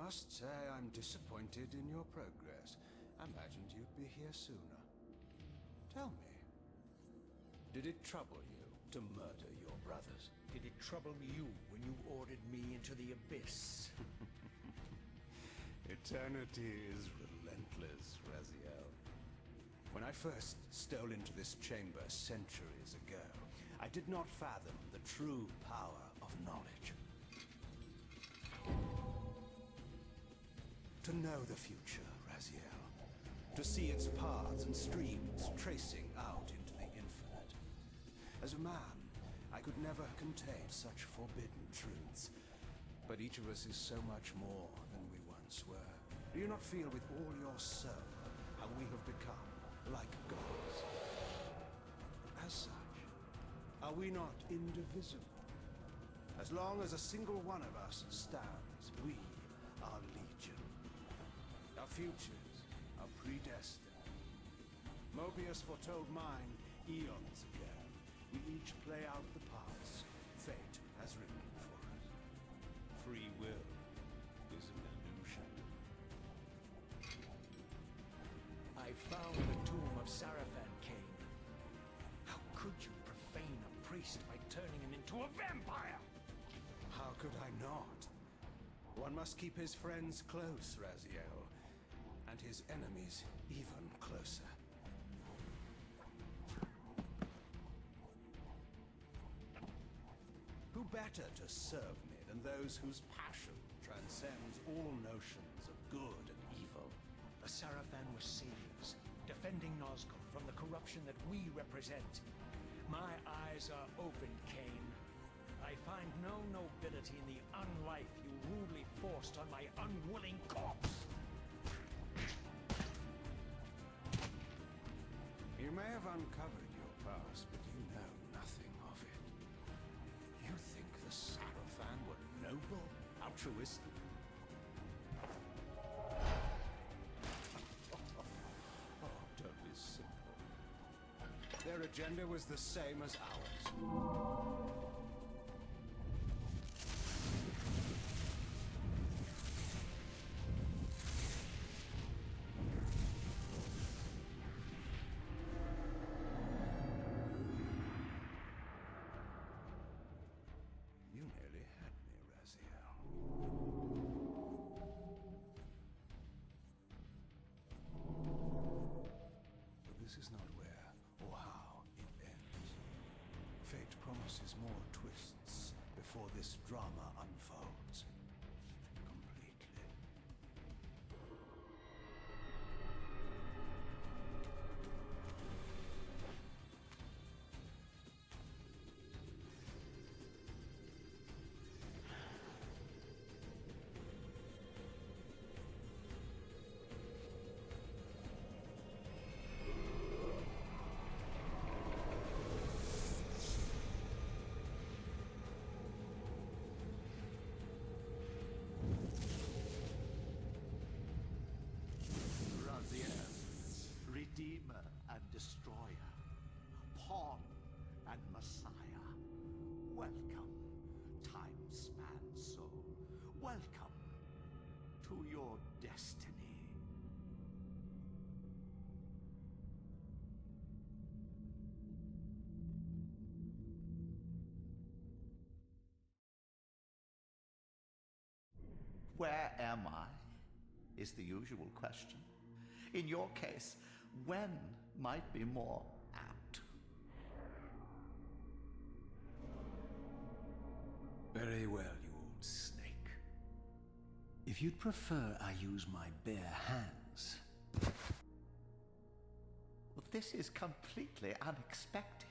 must say I'm disappointed in your progress. I imagined you'd be here sooner. Tell me, did it trouble you to murder your brothers? Did it trouble you when you ordered me into the abyss? Eternity is relentless, Raziel. When I first stole into this chamber centuries ago, I did not fathom the true power of knowledge. To know the future, Raziel. To see its paths and streams tracing out into the infinite. As a man, I could never contain such forbidden truths. But each of us is so much more than we once were. Do you not feel with all your soul how we have become like gods? As such, are we not indivisible? As long as a single one of us stands, we are legion. Our futures are predestined. Mobius foretold mine eons ago. We each play out the parts fate has written for us. Free will is an illusion. I found the tomb of Sarafan, Kain. How could you profane a priest by turning him into a vampire? How could I not? One must keep his friends close, Raziel, and his enemies even closer. Who better to serve me than those whose passion transcends all notions of good and evil? The Sarafan were saviors, defending Nazgûl from the corruption that we represent. My eyes are opened, Kain. I find no nobility in the unlife you rudely forced on my unwilling corpse. You may have uncovered your past, but you know nothing of it. You think the Sarafan were noble, altruistic? Oh, don't be simple. Their agenda was the same as ours. You nearly had me, Raziel. But this is not where or how it ends. Fate promises more twists before this drama unfolds completely. Redeemer and Destroyer, Pawn and Messiah. Welcome, time-span soul. Welcome to your destiny. Where am I? Is the usual question. In your case, when might be more apt. Very well, you old snake. If you'd prefer I use my bare hands. Well, this is completely unexpected.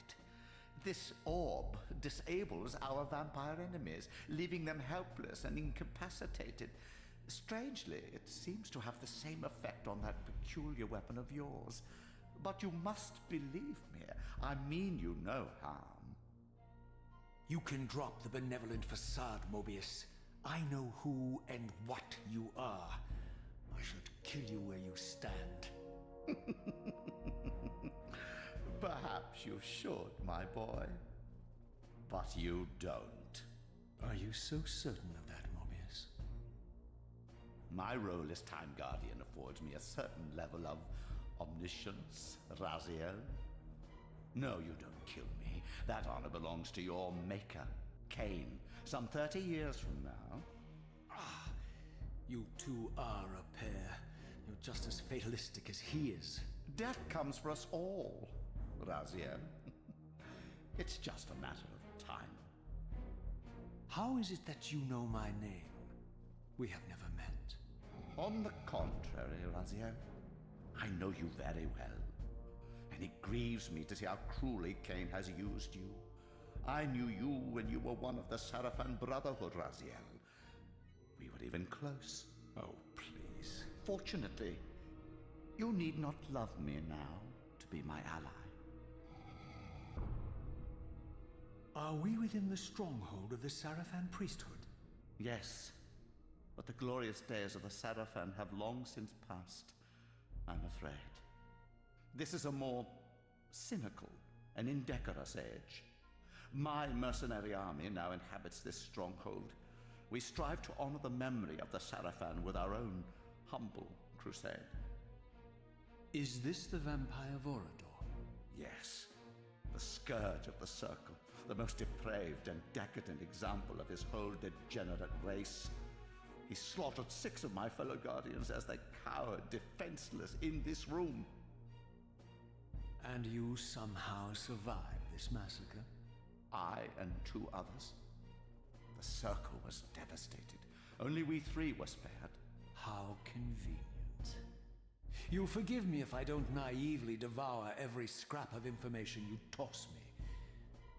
This orb disables our vampire enemies, leaving them helpless and incapacitated. Strangely, it seems to have the same effect on that peculiar weapon of yours. But you must believe me. I mean you no harm. You can drop the benevolent facade, Mobius. I know who and what you are. I should kill you where you stand. Perhaps you should, my boy. But you don't. Are you so certain of that, Mobius? My role as Time Guardian affords me a certain level of omniscience, Raziel. No, you don't kill me. That honor belongs to your maker, Kain, some 30 years from now. You two are a pair. You're just as fatalistic as he is. Death comes for us all, Raziel. It's just a matter of time. How is it that you know my name? We have never met. On the contrary, Raziel, I know you very well. And it grieves me to see how cruelly Kain has used you. I knew you when you were one of the Sarafan Brotherhood, Raziel. We were even close. Oh, please. Fortunately, you need not love me now to be my ally. Are we within the stronghold of the Sarafan priesthood? Yes, but the glorious days of the Sarafan have long since passed, I'm afraid. This is a more cynical and indecorous age. My mercenary army now inhabits this stronghold. We strive to honor the memory of the Sarafan with our own humble crusade. Is this the vampire Vorador? Yes, the scourge of the Circle, the most depraved and decadent example of his whole degenerate race. He slaughtered 6 of my fellow Guardians as they cowered defenseless in this room. And you somehow survived this massacre? I and 2 others. The Circle was devastated. Only we 3 were spared. How convenient. You'll forgive me if I don't naively devour every scrap of information you toss me.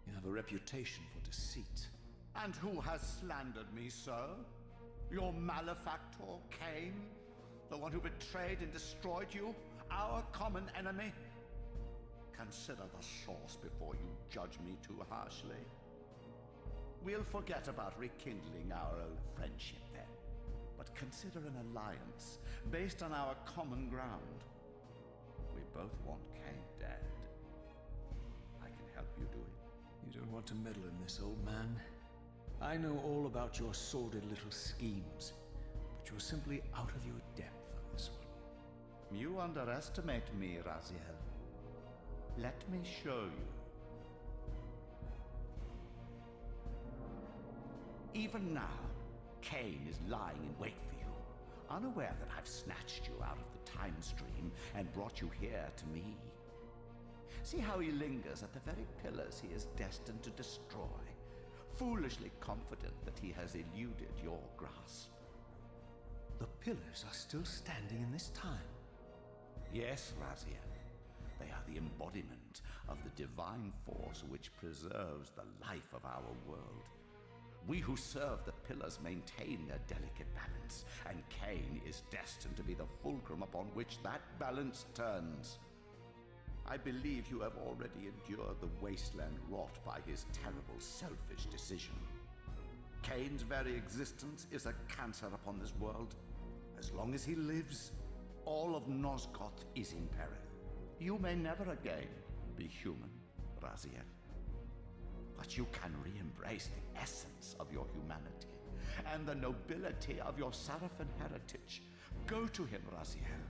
You have a reputation for deceit. And who has slandered me, sir? Your malefactor, Kain? The one who betrayed and destroyed you? Our common enemy? Consider the source before you judge me too harshly. We'll forget about rekindling our old friendship then, but consider an alliance based on our common ground. We both want Kain dead. I can help you do it. You don't want to meddle in this, old man. I know all about your sordid little schemes, but you're simply out of your depth on this one. You underestimate me, Raziel. Let me show you. Even now, Kain is lying in wait for you, unaware that I've snatched you out of the time stream and brought you here to me. See how he lingers at the very pillars he is destined to destroy, foolishly confident that he has eluded your grasp. The pillars are still standing in this time. Yes, Raziel. They are the embodiment of the divine force which preserves the life of our world. We who serve the pillars maintain their delicate balance, and Kain is destined to be the fulcrum upon which that balance turns. I believe you have already endured the wasteland wrought by his terrible, selfish decision. Kain's very existence is a cancer upon this world. As long as he lives, all of Nosgoth is in peril. You may never again be human, Raziel. But you can re-embrace the essence of your humanity and the nobility of your Sarafan heritage. Go to him, Raziel,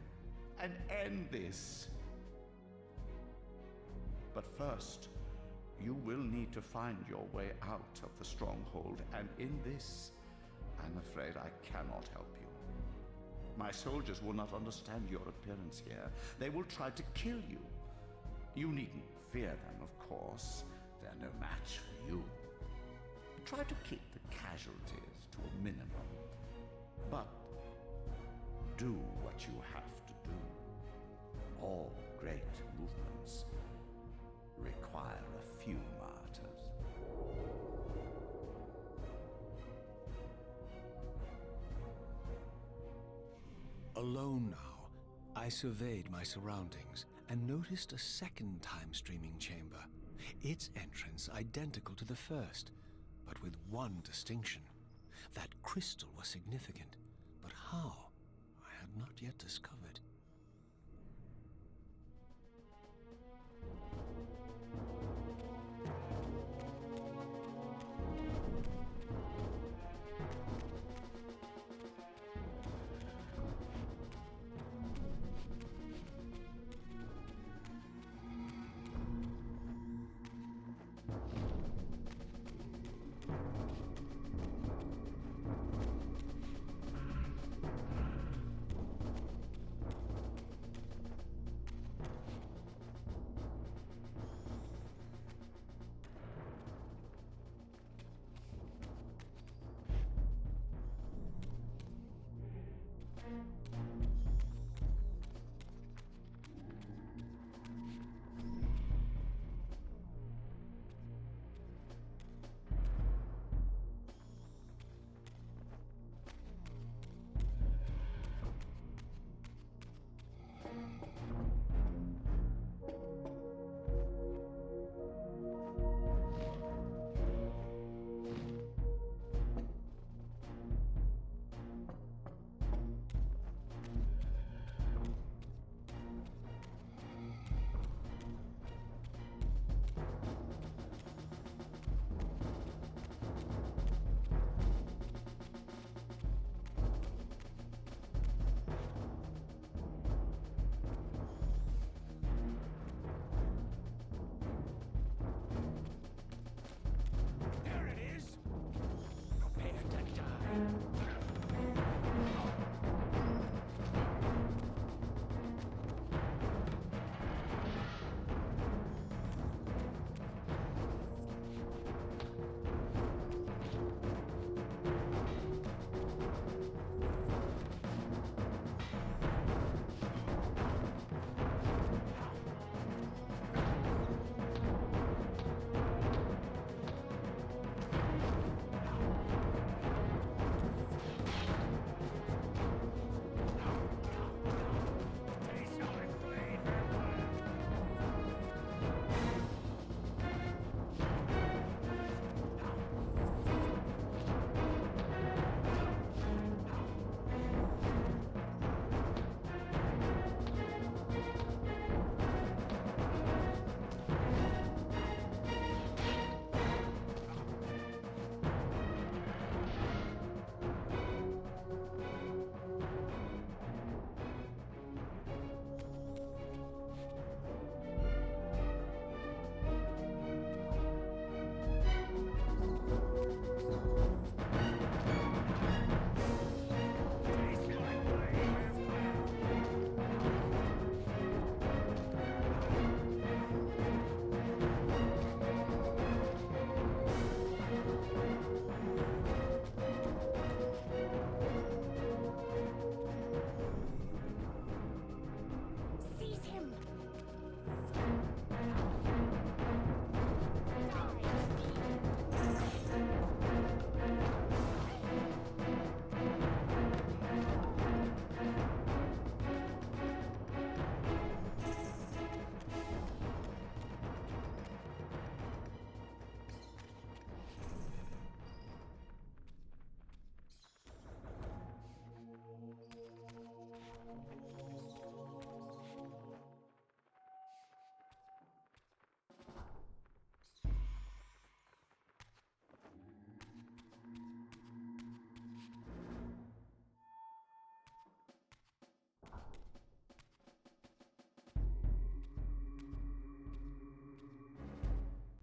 and end this. But first, you will need to find your way out of the stronghold, and in this, I'm afraid I cannot help you. My soldiers will not understand your appearance here. They will try to kill you. You needn't fear them, of course. They're no match for you. Try to keep the casualties to a minimum. But do what you have to do. All great movements require a few martyrs. Alone now, I surveyed my surroundings and noticed a second time-streaming chamber. Its entrance identical to the first, but with one distinction. That crystal was significant, but how? I had not yet discovered.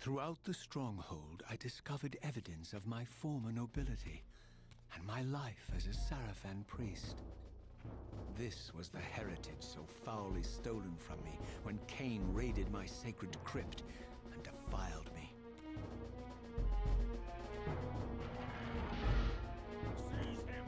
Throughout the stronghold, I discovered evidence of my former nobility and my life as a Sarafan priest. This was the heritage so foully stolen from me when Kain raided my sacred crypt and defiled me. Seize him!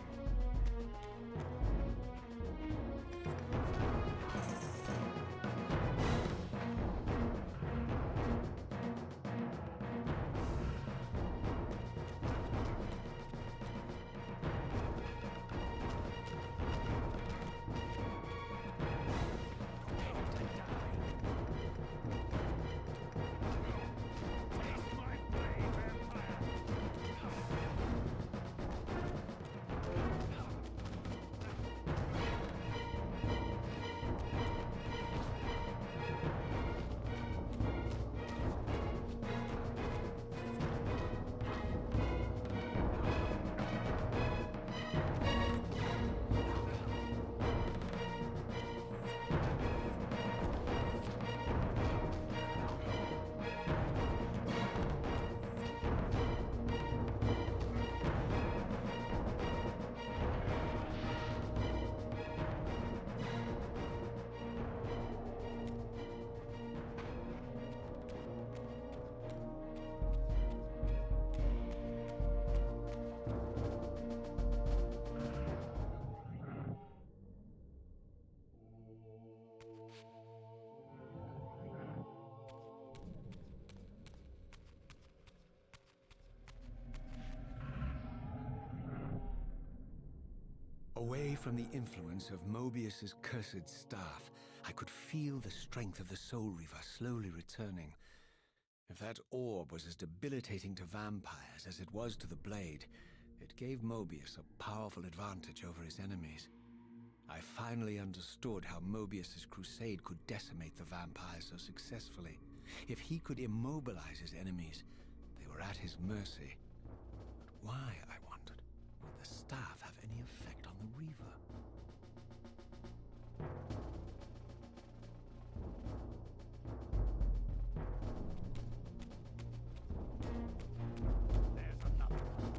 Away from the influence of Mobius's cursed staff, I could feel the strength of the Soul Reaver slowly returning. If that orb was as debilitating to vampires as it was to the blade, it gave Mobius a powerful advantage over his enemies. I finally understood how Mobius's crusade could decimate the vampires so successfully. If he could immobilize his enemies, they were at his mercy. But why, I wondered, would the staff have any effect on the Reaver? There's another one.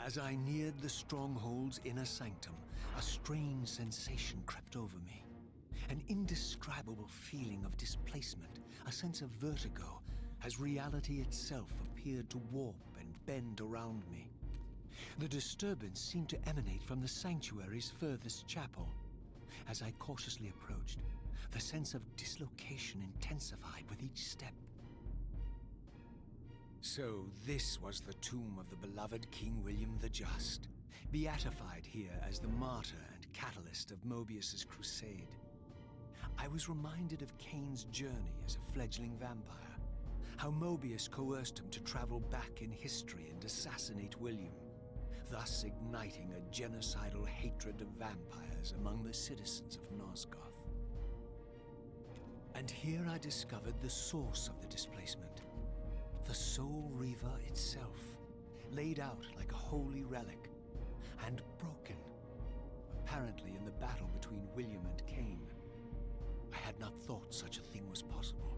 As I neared the stronghold's inner sanctum, a strange sensation crept over me. An indescribable feeling of displacement, a sense of vertigo, as reality itself appeared to warp and bend around me. The disturbance seemed to emanate from the sanctuary's furthest chapel. As I cautiously approached, the sense of dislocation intensified with each step. So this was the tomb of the beloved King William the Just, beatified here as the martyr and catalyst of Mobius's crusade. I was reminded of Kain's journey as a fledgling vampire, how Mobius coerced him to travel back in history and assassinate William, thus igniting a genocidal hatred of vampires among the citizens of Nosgoth. And here I discovered the source of the displacement. The Soul Reaver itself, laid out like a holy relic, and broken, apparently in the battle between William and Kain. I had not thought such a thing was possible,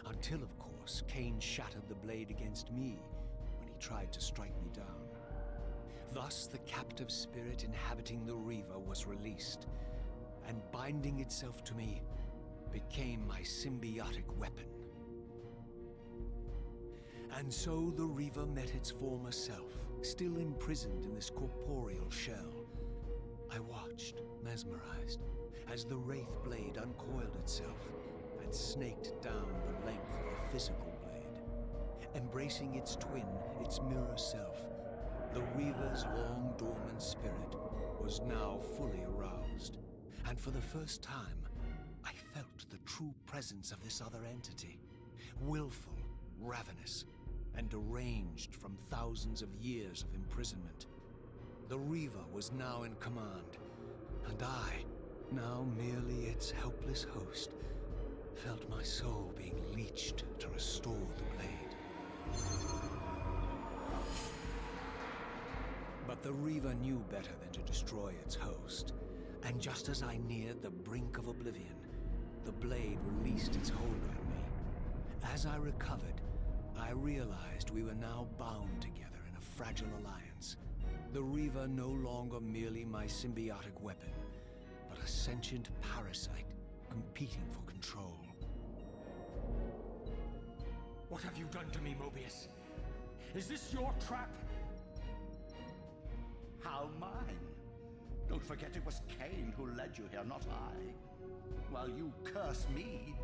until, of course, Kain shattered the blade against me when he tried to strike me down. Thus, the captive spirit inhabiting the Reaver was released, and binding itself to me, became my symbiotic weapon. And so the Reaver met its former self, still imprisoned in this corporeal shell. I watched, mesmerized, as the Wraith blade uncoiled itself and snaked down the length of the physical blade. Embracing its twin, its mirror self, the Reaver's long-dormant spirit was now fully aroused. And for the first time, I felt the true presence of this other entity, willful, ravenous, and deranged from thousands of years of imprisonment. The Reaver was now in command, and I, now merely its helpless host, felt my soul being leached to restore the blade. But the Reaver knew better than to destroy its host, and just as I neared the brink of oblivion, the blade released its hold on me. As I recovered, I realized we were now bound together in a fragile alliance. The Reaver no longer merely my symbiotic weapon, but a sentient parasite competing for control. What have you done to me, Mobius? Is this your trap? How mine? Don't forget it was Kain who led you here, not I. While you curse me,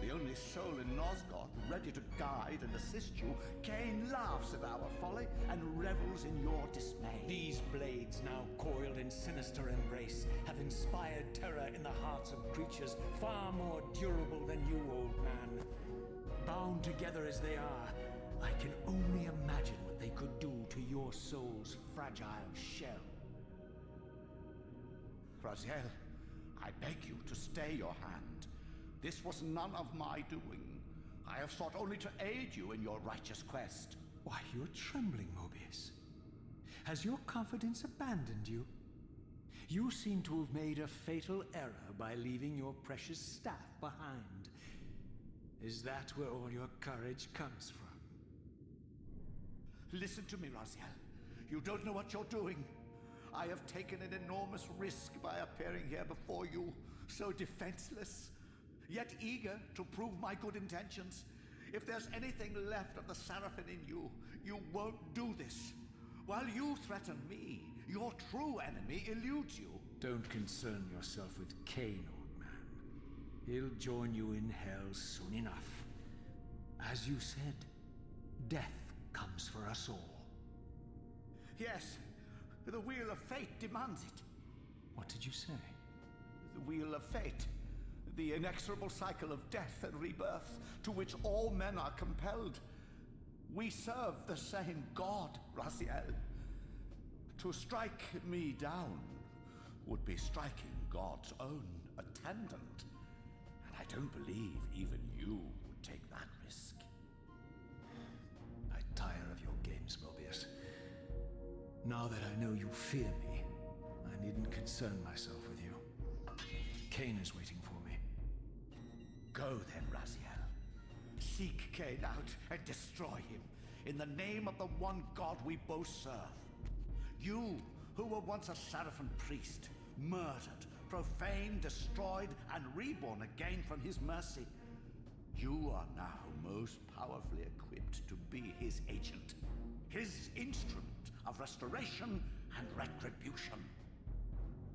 the only soul in Nosgoth ready to guide and assist you, Kain laughs at our folly and revels in your dismay. These blades, now coiled in sinister embrace, have inspired terror in the hearts of creatures far more durable than you, old man. Bound together as they are, I can only imagine what they could do to your soul's fragile shell. Raziel, I beg you to stay your hand. This was none of my doing. I have sought only to aid you in your righteous quest. Why, you're trembling, Mobius. Has your confidence abandoned you? You seem to have made a fatal error by leaving your precious staff behind. Is that where all your courage comes from? Listen to me, Raziel. You don't know what you're doing. I have taken an enormous risk by appearing here before you, so defenseless, yet eager to prove my good intentions. If there's anything left of the Seraphim in you, you won't do this. While you threaten me, your true enemy eludes you. Don't concern yourself with Kain, old man. He'll join you in hell soon enough. As you said, death comes for us all. Yes, the wheel of fate demands it. What did you say? The wheel of fate. The inexorable cycle of death and rebirth to which all men are compelled. We serve the same God, Raziel. To strike me down would be striking God's own attendant. And I don't believe even you would take that risk. I tire of your games, Mobius. Now that I know you fear me, I needn't concern myself with you. Kain is waiting for me. Go then, Raziel. Seek Kain out and destroy him in the name of the one God we both serve. You, who were once a Seraphim priest, murdered, profaned, destroyed, and reborn again from his mercy. You are now most powerfully equipped to be his agent, his instrument of restoration and retribution.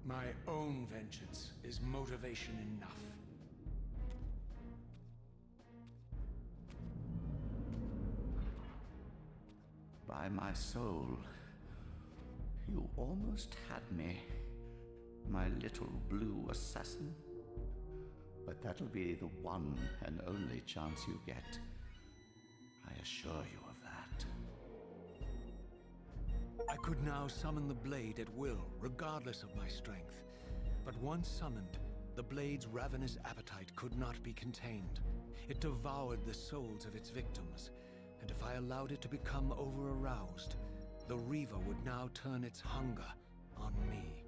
My own vengeance is motivation enough. By my soul, you almost had me, my little blue assassin. But that'll be the one and only chance you get. I assure you of that. I could now summon the blade at will, regardless of my strength. But once summoned, the blade's ravenous appetite could not be contained. It devoured the souls of its victims, and if I allowed it to become over-aroused, the Reaver would now turn its hunger on me.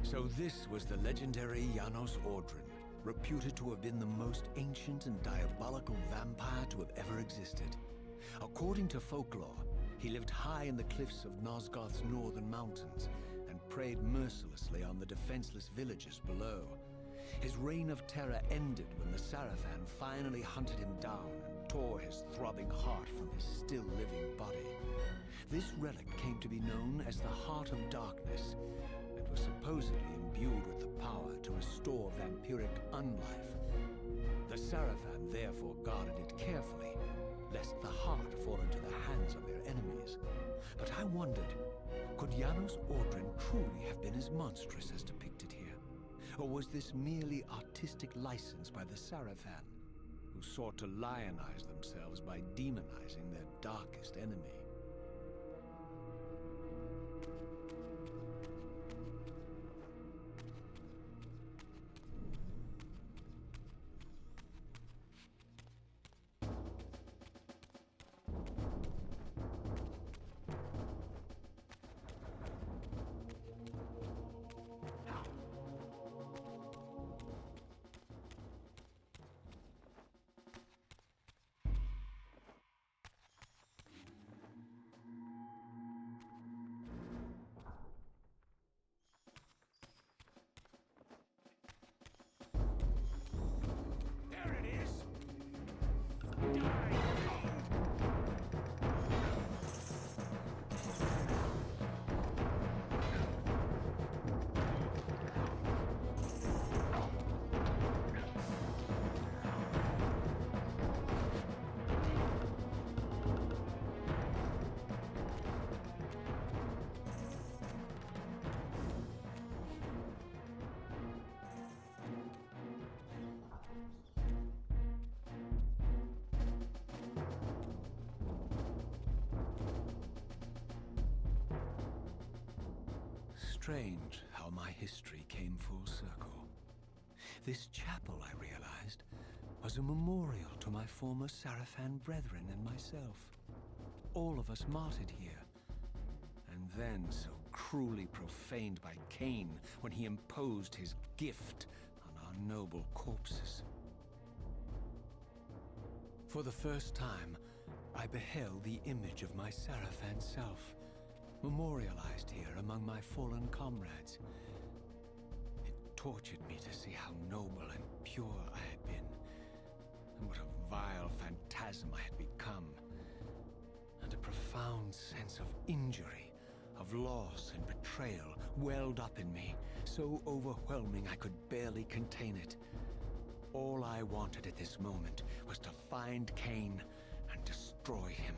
So this was the legendary Janos Ordrin, reputed to have been the most ancient and diabolical vampire to have ever existed. According to folklore, he lived high in the cliffs of Nosgoth's northern mountains and preyed mercilessly on the defenseless villagers below. His reign of terror ended when the Sarafan finally hunted him down and tore his throbbing heart from his still-living body. This relic came to be known as the Heart of Darkness, and was supposedly imbued with the power to restore vampiric unlife. The Sarafan therefore guarded it carefully, lest the heart fall into the hands of their enemies. But I wondered, could Janos Ordrin truly have been as monstrous as depicted here? Or was this merely artistic license by the Sarafan, who sought to lionize themselves by demonizing their darkest enemy? Strange how my history came full circle. This chapel, I realized, was a memorial to my former Sarafan brethren and myself. All of us martyred here, and then so cruelly profaned by Kain when he imposed his gift on our noble corpses. For the first time, I beheld the image of my Sarafan self, memorialized here among my fallen comrades. It tortured me to see how noble and pure I had been, and what a vile phantasm I had become. And a profound sense of injury, of loss and betrayal welled up in me, so overwhelming I could barely contain it. All I wanted at this moment was to find Kain and destroy him.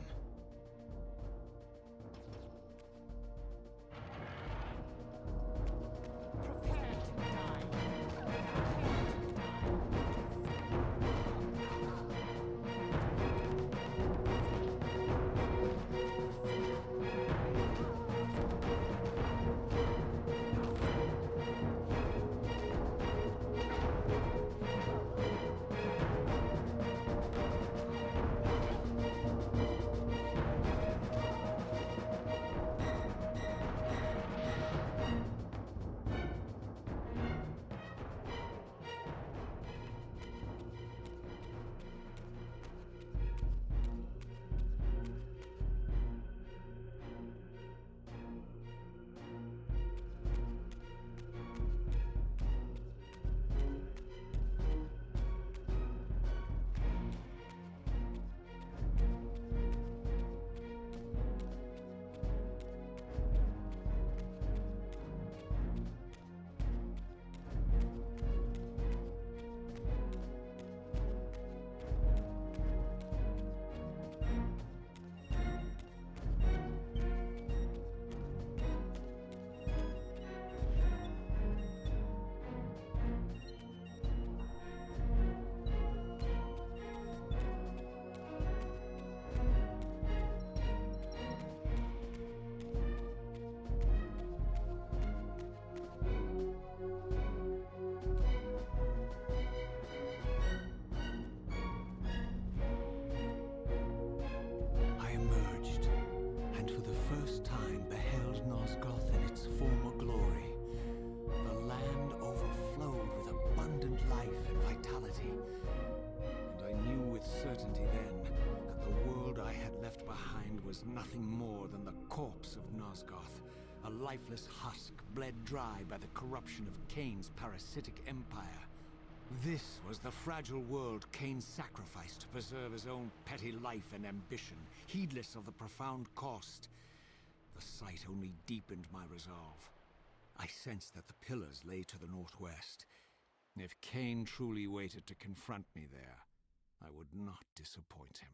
was nothing more than the corpse of Nosgoth, a lifeless husk bled dry by the corruption of Kain's parasitic empire. This was the fragile world Kain sacrificed to preserve his own petty life and ambition, heedless of the profound cost. The sight only deepened my resolve. I sensed that the pillars lay to the northwest. If Kain truly waited to confront me there, I would not disappoint him.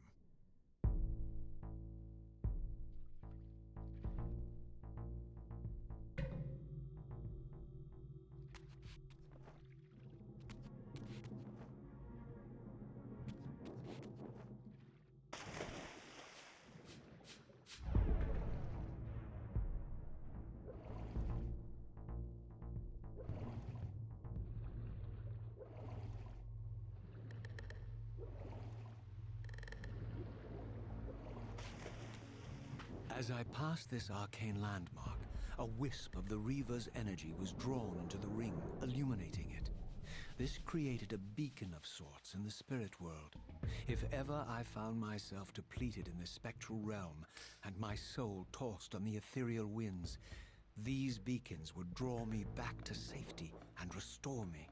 As I passed this arcane landmark, a wisp of the Reaver's energy was drawn into the ring, illuminating it. This created a beacon of sorts in the spirit world. If ever I found myself depleted in the spectral realm, and my soul tossed on the ethereal winds, these beacons would draw me back to safety and restore me.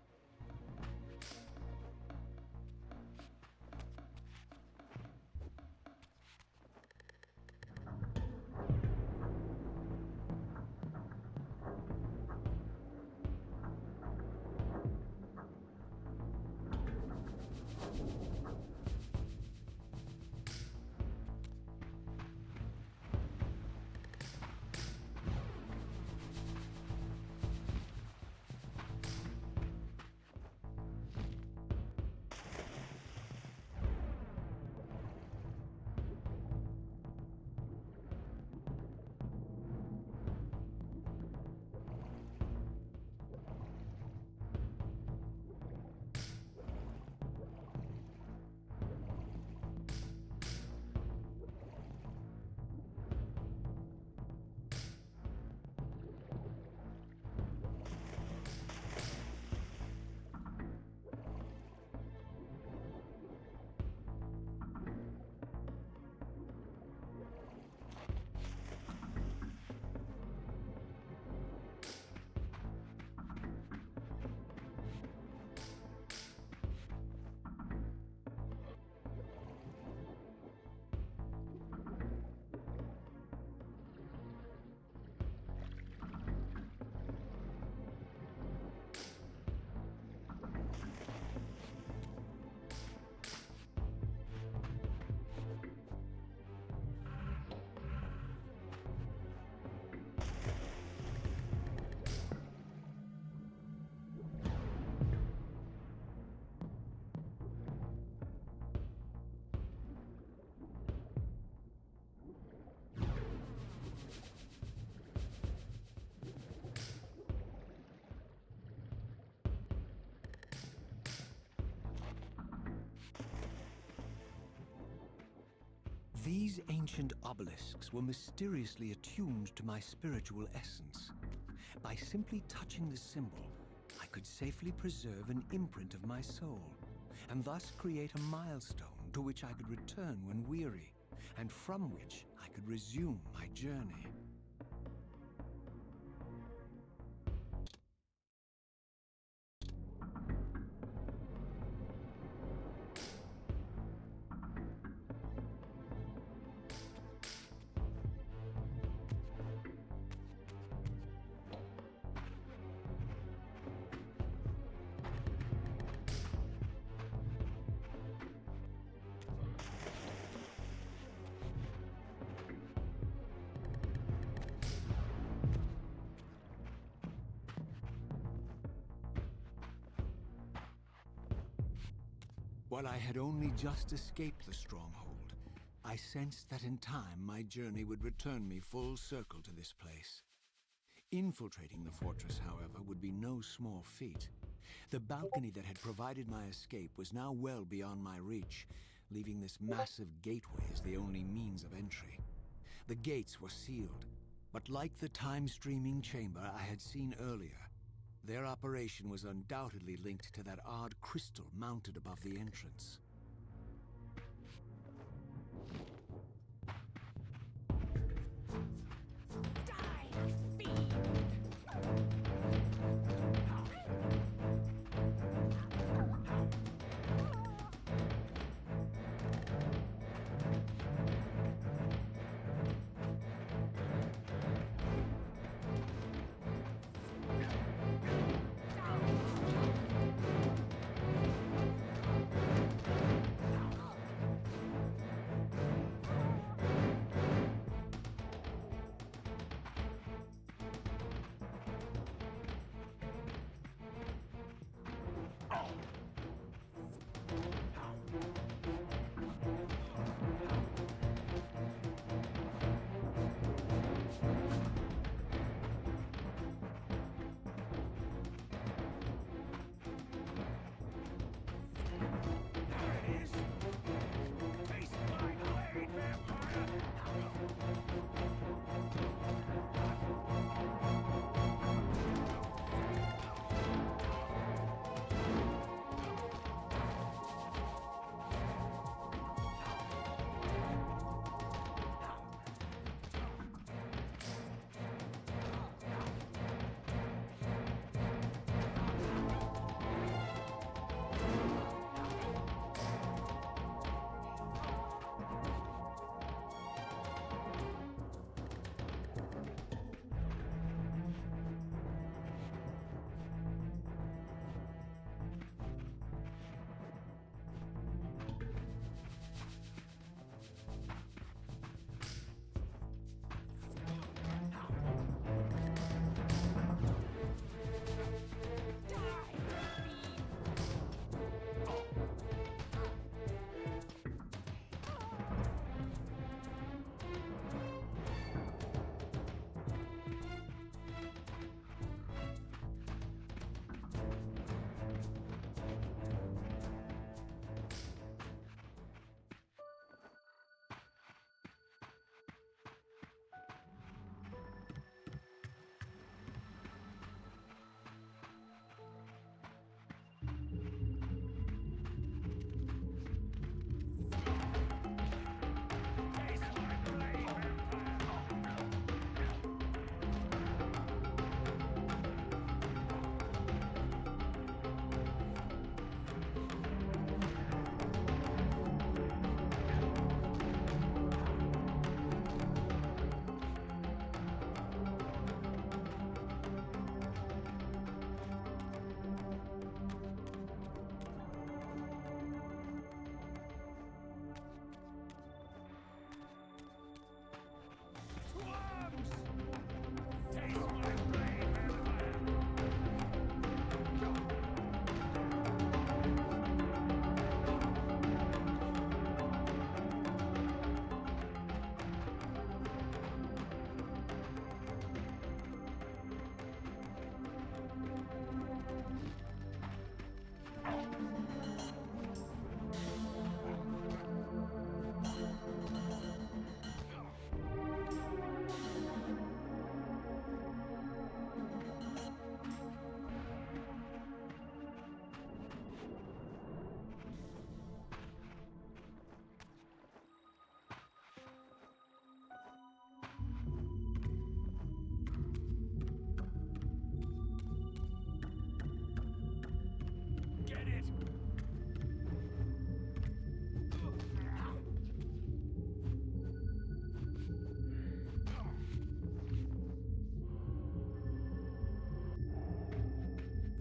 These ancient obelisks were mysteriously attuned to my spiritual essence. By simply touching the symbol, I could safely preserve an imprint of my soul, and thus create a milestone to which I could return when weary, and from which I could resume my journey. While I had only just escaped the stronghold, I sensed that in time my journey would return me full circle to this place. Infiltrating the fortress, however, would be no small feat. The balcony that had provided my escape was now well beyond my reach, leaving this massive gateway as the only means of entry. The gates were sealed, but like the time-streaming chamber I had seen earlier, their operation was undoubtedly linked to that odd crystal mounted above the entrance.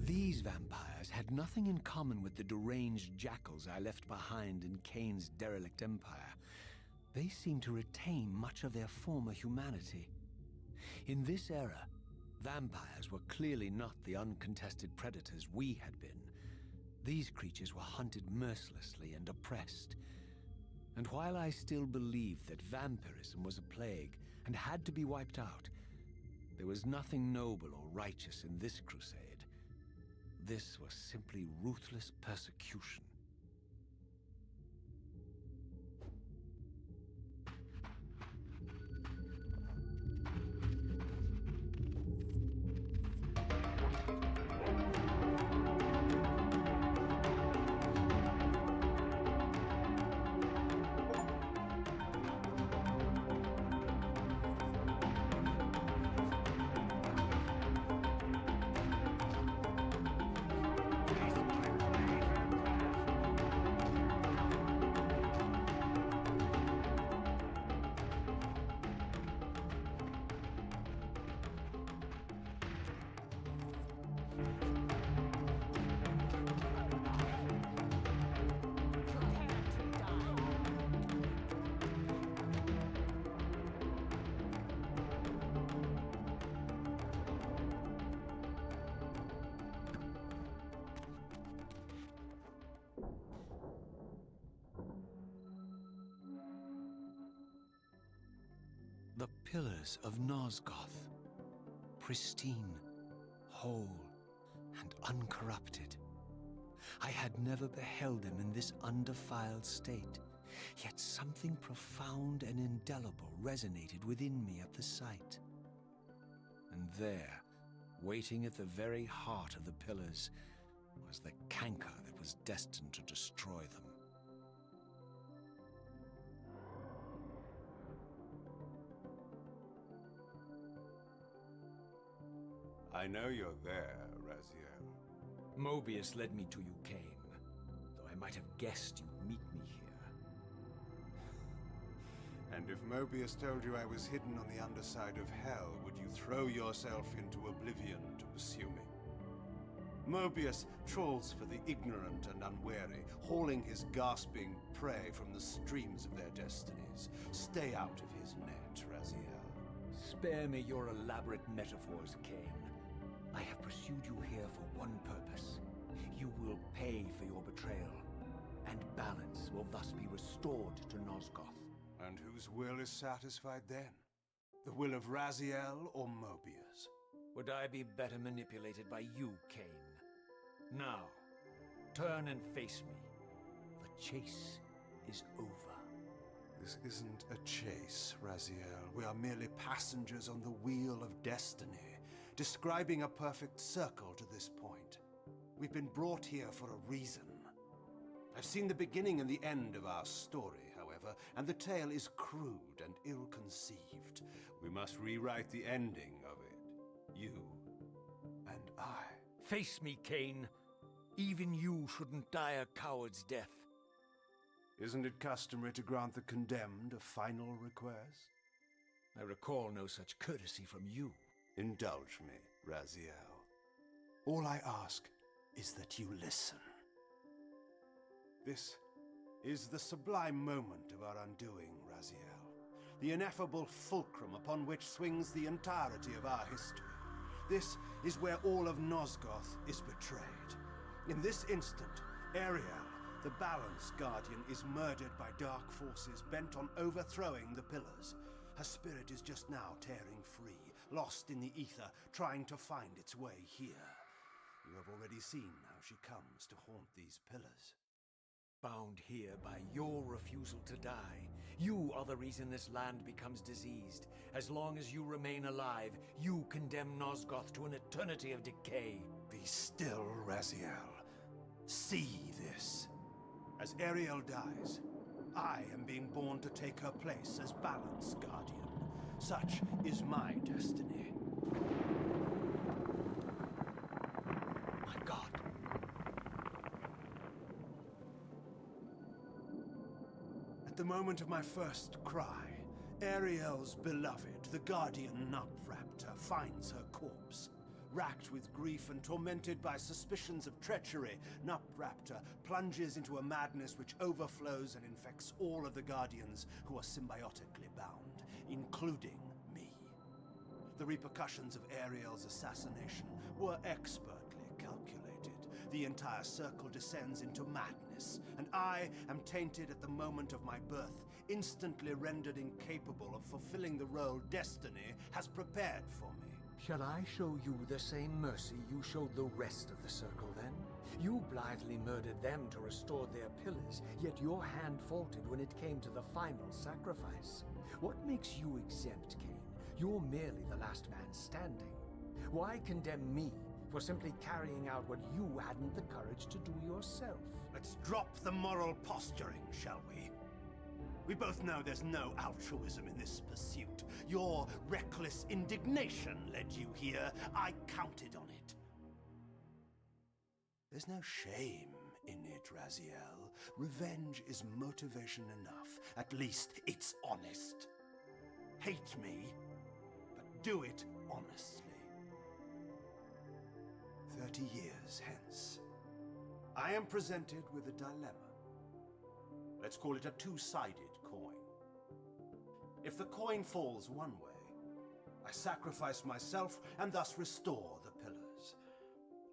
These vampires had nothing in common with the deranged jackals I left behind in Kain's derelict empire. They seemed to retain much of their former humanity. In this era, vampires were clearly not the uncontested predators we had been. These creatures were hunted mercilessly and oppressed. And while I still believed that vampirism was a plague and had to be wiped out, there was nothing noble or righteous in this crusade. This was simply ruthless persecution. The pillars of Nosgoth. Pristine, whole, and uncorrupted. I had never beheld them in this undefiled state, yet something profound and indelible resonated within me at the sight. And there, waiting at the very heart of the pillars, was the canker that was destined to destroy them. I know you're there, Raziel. Mobius led me to you, Kain, though I might have guessed you'd meet me here. And if Mobius told you I was hidden on the underside of hell, would you throw yourself into oblivion to pursue me? Mobius trawls for the ignorant and unwary, hauling his gasping prey from the streams of their destinies. Stay out of his net, Raziel. Spare me your elaborate metaphors, Kain. I have pursued you here for one purpose. You will pay for your betrayal, and balance will thus be restored to Nosgoth. And whose will is satisfied then? The will of Raziel or Mobius? Would I be better manipulated by you, Kain? Now, turn and face me. The chase is over. This isn't a chase, Raziel. We are merely passengers on the wheel of destiny, describing a perfect circle to this point. We've been brought here for a reason. I've seen the beginning and the end of our story, however, and the tale is crude and ill-conceived. We must rewrite the ending of it. You and I. Face me, Kain. Even you shouldn't die a coward's death. Isn't it customary to grant the condemned a final request? I recall no such courtesy from you. Indulge me, Raziel. All I ask is that you listen. This is the sublime moment of our undoing, Raziel. The ineffable fulcrum upon which swings the entirety of our history. This is where all of Nosgoth is betrayed. In this instant, Ariel, the Balance Guardian, is murdered by dark forces bent on overthrowing the pillars. Her spirit is just now tearing free, lost in the ether, trying to find its way here. You have already seen how she comes to haunt these pillars. Bound here by your refusal to die. You are the reason this land becomes diseased. As long as you remain alive, you condemn Nosgoth to an eternity of decay. Be still, Raziel. See this. As Ariel dies, I am being born to take her place as Balance Guardian. Such is my destiny. My God. At the moment of my first cry, Ariel's beloved, the Guardian Nupraptor, finds her corpse. Racked with grief and tormented by suspicions of treachery, Nupraptor plunges into a madness which overflows and infects all of the Guardians who are symbiotically bound, including me. The repercussions of Ariel's assassination were expertly calculated. The entire circle descends into madness, and I am tainted at the moment of my birth, instantly rendered incapable of fulfilling the role destiny has prepared for me. Shall I show you the same mercy you showed the rest of the Circle, then? You blithely murdered them to restore their pillars, yet your hand faltered when it came to the final sacrifice. What makes you exempt, Kain? You're merely the last man standing. Why condemn me for simply carrying out what you hadn't the courage to do yourself? Let's drop the moral posturing, shall we? We both know there's no altruism in this pursuit. Your reckless indignation led you here. I counted on it. There's no shame in it, Raziel. Revenge is motivation enough. At least it's honest. Hate me, but do it honestly. 30 years hence, I am presented with a dilemma. Let's call it a two-sided coin. If the coin falls one way, I sacrifice myself and thus restore the pillars.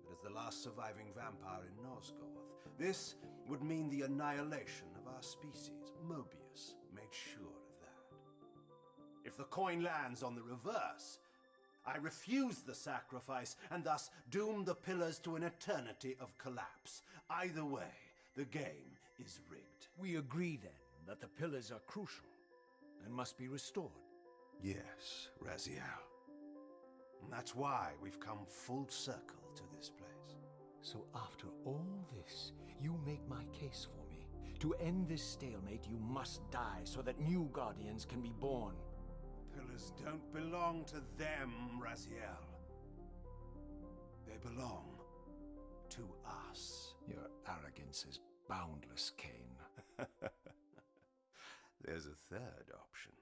But as the last surviving vampire in Nosgoth, this would mean the annihilation of our species. Mobius made sure of that. If the coin lands on the reverse, I refuse the sacrifice and thus doom the pillars to an eternity of collapse. Either way, the game is rigged. We agree then that the pillars are crucial and must be restored. Yes, Raziel. And that's why we've come full circle to this place. So after all this, you make my case for me. To end this stalemate, you must die so that new Guardians can be born. Pillars don't belong to them, Raziel. They belong to us. Your arrogance is boundless, Kain. There's a third option.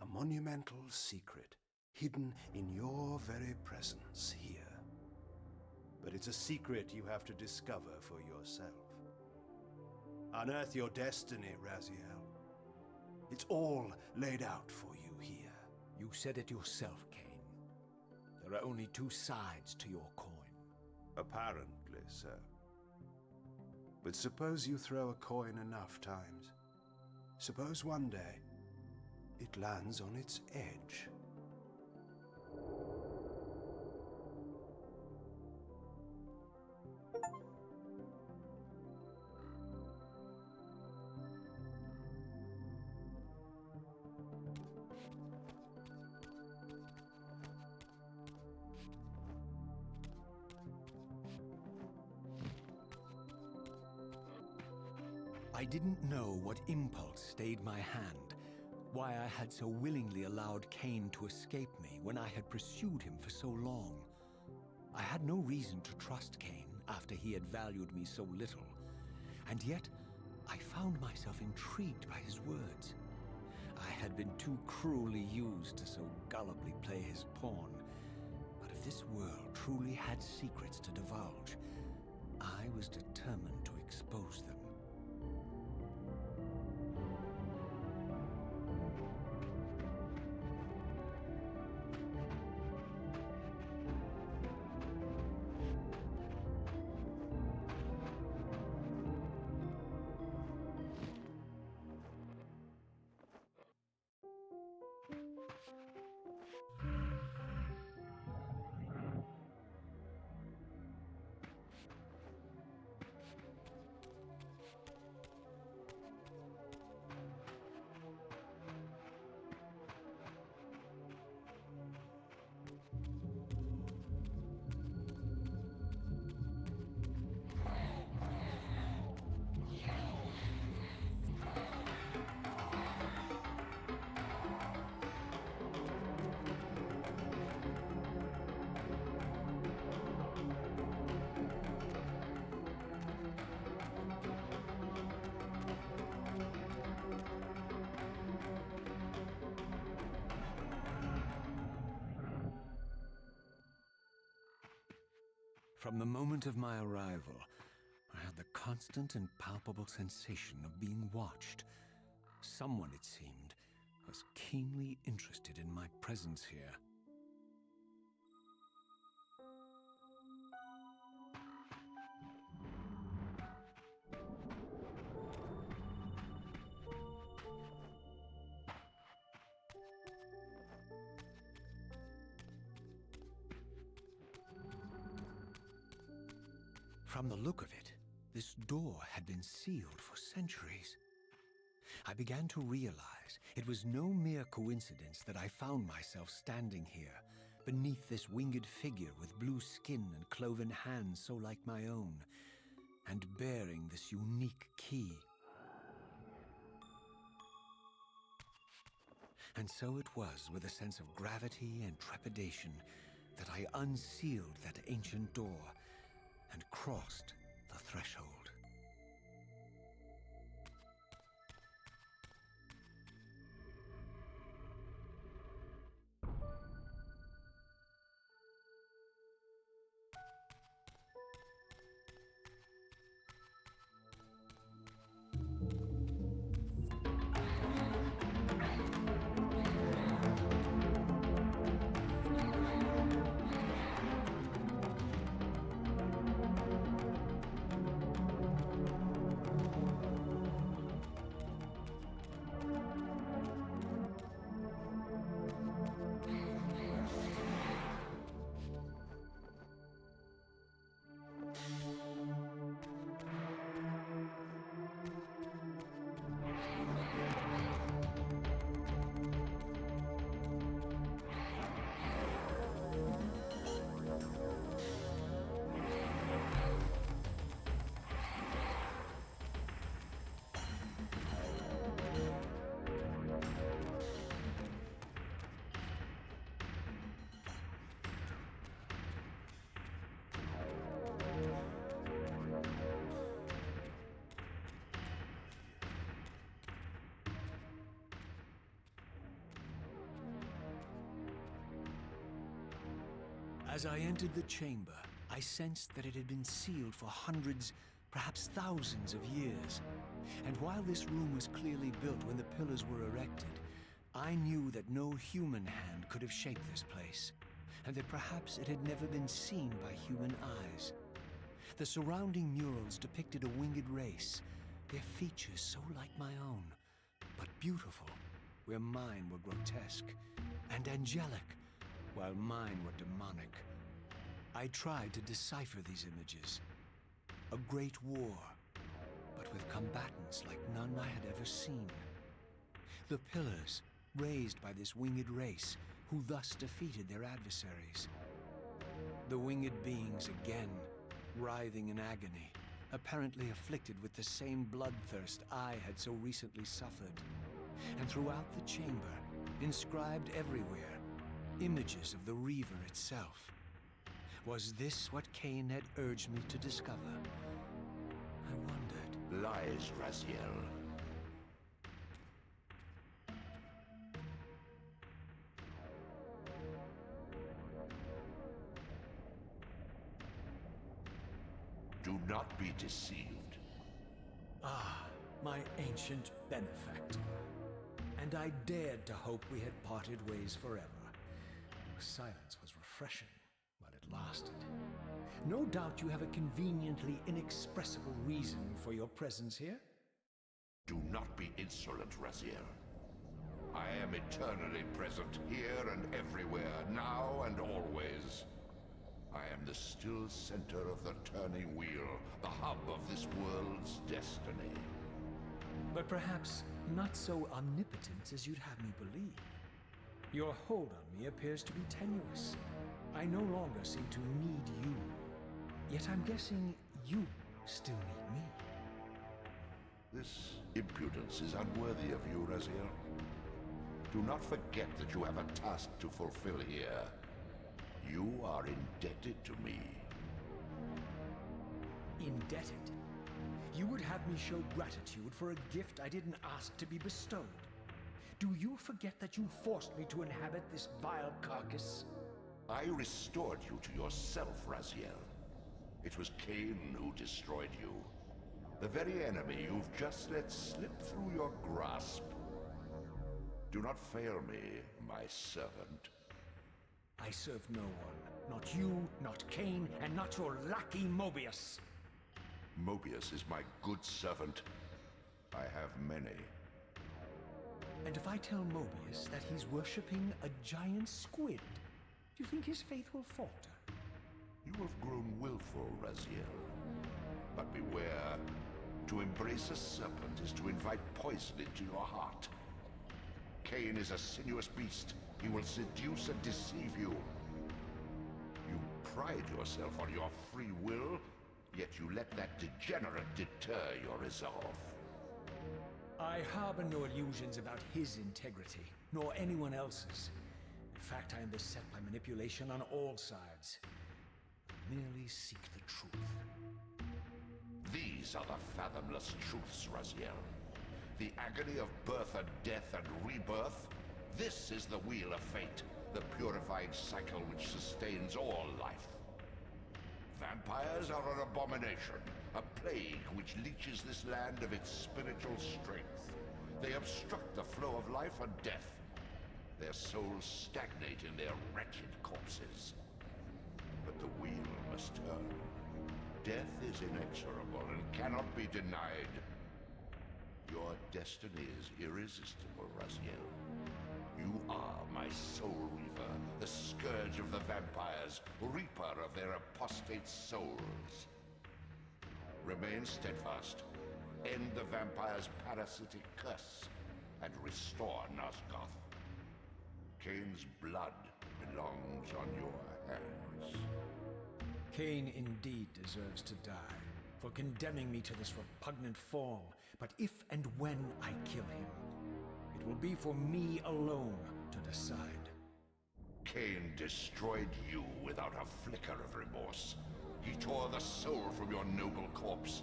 A monumental secret, hidden in your very presence here. But it's a secret you have to discover for yourself. Unearth your destiny, Raziel. It's all laid out for you here. You said it yourself, Kain. There are only two sides to your coin. Apparently so. But suppose you throw a coin enough times. Suppose one day it lands on its edge. I didn't know what impulse stayed my hand, why I had so willingly allowed Kain to escape me when I had pursued him for so long. I had no reason to trust Kain after he had valued me so little, and yet I found myself intrigued by his words. I had been too cruelly used to so gullibly play his pawn, but if this world truly had secrets to divulge, I was determined to expose them. From the moment of my arrival, I had the constant and palpable sensation of being watched. Someone, it seemed, was keenly interested in my presence here. From the look of it, this door had been sealed for centuries. I began to realize it was no mere coincidence that I found myself standing here, beneath this winged figure with blue skin and cloven hands so like my own, and bearing this unique key. And so it was with a sense of gravity and trepidation that I unsealed that ancient door and crossed the threshold. As I entered the chamber, I sensed that it had been sealed for hundreds, perhaps thousands of years. And while this room was clearly built when the pillars were erected, I knew that no human hand could have shaped this place, and that perhaps it had never been seen by human eyes. The surrounding murals depicted a winged race, their features so like my own, but beautiful, where mine were grotesque, and angelic, while mine were demonic. I tried to decipher these images. A great war, but with combatants like none I had ever seen. The pillars, raised by this winged race, who thus defeated their adversaries. The winged beings again, writhing in agony, apparently afflicted with the same bloodthirst I had so recently suffered. And throughout the chamber, inscribed everywhere, images of the Reaver itself. Was this what Kain had urged me to discover? I wondered. Lies, Raziel. Do not be deceived. Ah, my ancient benefactor. And I dared to hope we had parted ways forever. Your silence was refreshing while it lasted. No doubt you have a conveniently inexpressible reason for your presence here. Do not be insolent, Raziel. I am eternally present here and everywhere, now and always. I am the still center of the turning wheel, the hub of this world's destiny. But perhaps not so omnipotent as you'd have me believe. Your hold on me appears to be tenuous. I no longer seem to need you. Yet I'm guessing you still need me. This impudence is unworthy of you, Raziel. Do not forget that you have a task to fulfill here. You are indebted to me. Indebted? You would have me show gratitude for a gift I didn't ask to be bestowed. Do you forget that you forced me to inhabit this vile carcass? I restored you to yourself, Raziel. It was Kain who destroyed you. The very enemy you've just let slip through your grasp. Do not fail me, my servant. I serve no one. Not you, not Kain, and not your lackey Mobius. Mobius is my good servant. I have many. And if I tell Mobius that he's worshipping a giant squid, do you think his faith will falter? You have grown willful, Raziel. But beware. To embrace a serpent is to invite poison into your heart. Kain is a sinuous beast. He will seduce and deceive you. You pride yourself on your free will, yet you let that degenerate deter your resolve. I harbor no illusions about his integrity, nor anyone else's. In fact, I am beset by manipulation on all sides. I merely seek the truth. These are the fathomless truths, Raziel. The agony of birth and death and rebirth. This is the wheel of fate, the purifying cycle which sustains all life. Vampires are an abomination, a plague which leeches this land of its spiritual strength. They obstruct the flow of life and death. Their souls stagnate in their wretched corpses. But the wheel must turn. Death is inexorable and cannot be denied. Your destiny is irresistible, Raziel. You are my soul reaver, the scourge of the vampires, reaper of their apostate souls. Remain steadfast, end the vampire's parasitic curse, and restore Nosgoth. Kain's blood belongs on your hands. Kain indeed deserves to die for condemning me to this repugnant form. But if and when I kill him, it will be for me alone to decide. Kain destroyed you without a flicker of remorse. He tore the soul from your noble corpse,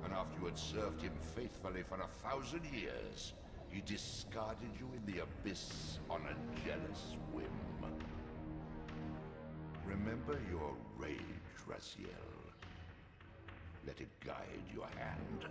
and after you had served him faithfully for 1,000 years, he discarded you in the abyss on a jealous whim. Remember your rage, Raziel. Let it guide your hand.